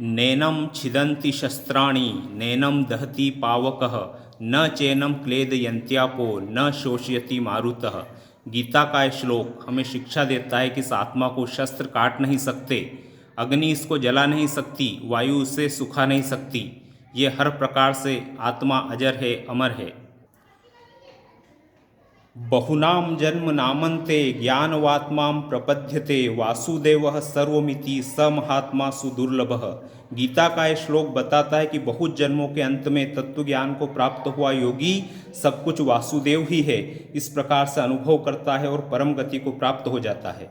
नैनम छिदन्ति शस्त्राणि नैनम दहति पावकः न चैनम क्लेदयन्त्यापो न शोषयति मारुतः। गीता का यह श्लोक हमें शिक्षा देता है कि इस आत्मा को शस्त्र काट नहीं सकते, अग्नि इसको जला नहीं सकती, वायु उसे सुखा नहीं सकती। ये हर प्रकार से आत्मा अजर है, अमर है। बहुनाम जन्म नामन्ते ज्ञानवात्मां प्रपद्यते वासुदेवः सर्वमिति स महात्मा सुदुर्लभः। गीता का यह श्लोक बताता है कि बहुत जन्मों के अंत में तत्व ज्ञान को प्राप्त हुआ योगी सब कुछ वासुदेव ही है, इस प्रकार से अनुभव करता है और परम गति को प्राप्त हो जाता है।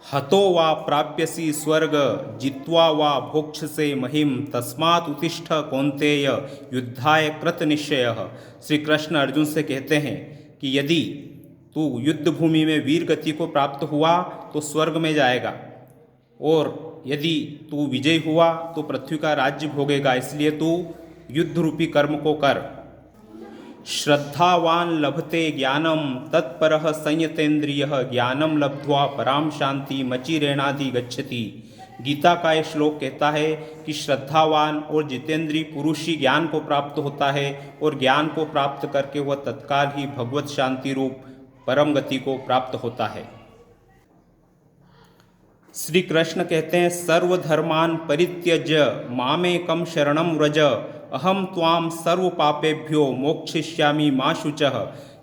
हतो वा प्राप्यसि स्वर्ग जित्वा वा भोक्ष्यसे महिम तस्मात् उत्तिष्ठ कौन्तेय युद्धाय कृत निश्चयः। श्री कृष्ण अर्जुन से कहते हैं कि यदि तू युद्ध भूमि में वीर गति को प्राप्त हुआ तो स्वर्ग में जाएगा, और यदि तू विजयी हुआ तो पृथ्वी का राज्य भोगेगा, इसलिए तू युद्ध रूपी कर्म को कर। श्रद्धावान लभते ज्ञानम तत्परः संयतेन्द्रियः ज्ञानम लब्ध्वा पराम शांति मचिरेणादि गच्छति। गीता का यह श्लोक कहता है कि श्रद्धावान और जितेंद्रीय पुरुष ही ज्ञान को प्राप्त होता है, और ज्ञान को प्राप्त करके वह तत्काल ही भगवत शांति रूप परम गति को प्राप्त होता है। श्री कृष्ण कहते हैं सर्वधर्मान परित्यज्य मामेकं शरणं व्रज अहम त्वाम सर्व पापेभ्यो मोक्षयिष्यामि मा शुचः।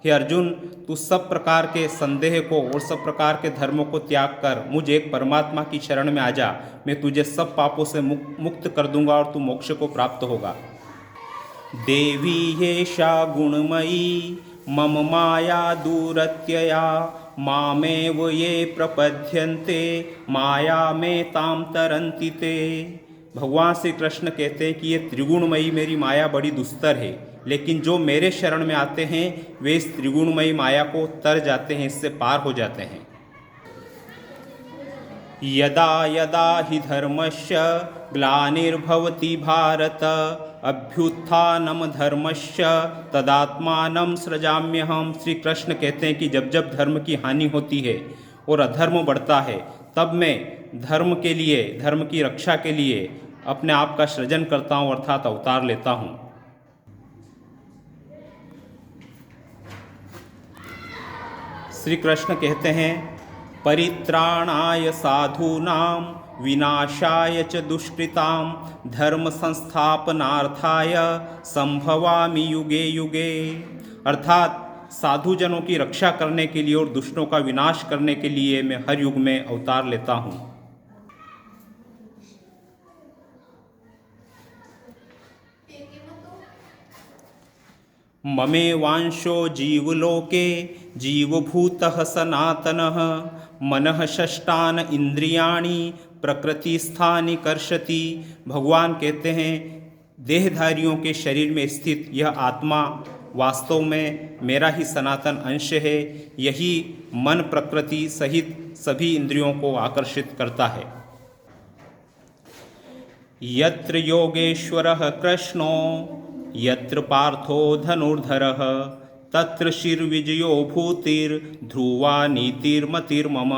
हे अर्जुन, तू सब प्रकार के संदेह को और सब प्रकार के धर्मों को त्याग कर मुझ एक परमात्मा की शरण में आ जा, मैं तुझे सब पापों से मुक्त कर दूंगा और तू मोक्ष को प्राप्त होगा। देवी हेषा गुणमयी मम माया दूरत्यया मामेव ये प्रपद्यन्ते माया में ताम तरन्ति ते। भगवान श्री कृष्ण कहते हैं कि ये त्रिगुणमयी मेरी माया बड़ी दुस्तर है, लेकिन जो मेरे शरण में आते हैं वे इस त्रिगुणमयी माया को तर जाते हैं, इससे पार हो जाते हैं। यदा यदा हि धर्मस्य ग्लानिर्भवति भारत अभ्युत्थानम धर्मस्य तदात्मानं सृजाम्यहम्। श्री कृष्ण कहते हैं कि जब जब धर्म की हानि होती है और अधर्म बढ़ता है, तब मैं धर्म के लिए, धर्म की रक्षा के लिए अपने आप का सृजन करता हूँ, अर्थात अवतार लेता हूँ। श्री कृष्ण कहते हैं परित्राणाय साधूनां विनाशाय च दुष्कृतां धर्म संस्थापनार्थाय संभवामि युगे युगे। अर्थात साधुजनों की रक्षा करने के लिए और दुष्टों का विनाश करने के लिए मैं हर युग में अवतार लेता हूँ। ममे वांशो जीवलोके जीवभूतः सनातनः मनः षष्ठान इंद्रियाणि प्रकृतिस्थानि कर्षति। भगवान कहते हैं देहधारियों के शरीर में स्थित यह आत्मा वास्तव में मेरा ही सनातन अंश है। यही मन प्रकृति सहित सभी इंद्रियों को आकर्षित करता है। यत्र योगेश्वरः कृष्णो यत्र पार्थो धनुर्धरः तत्र शिरविजयो भूतिर्ध्रुवा नीतिर्मतिर्मम।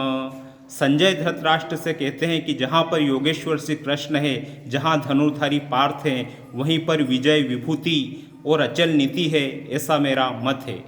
संजय धृतराष्ट्र से कहते हैं कि जहाँ पर योगेश्वर श्री कृष्ण है, जहाँ धनुर्धारी पार्थ हैं, वहीं पर विजय विभूति और अचल नीति है, ऐसा मेरा मत है।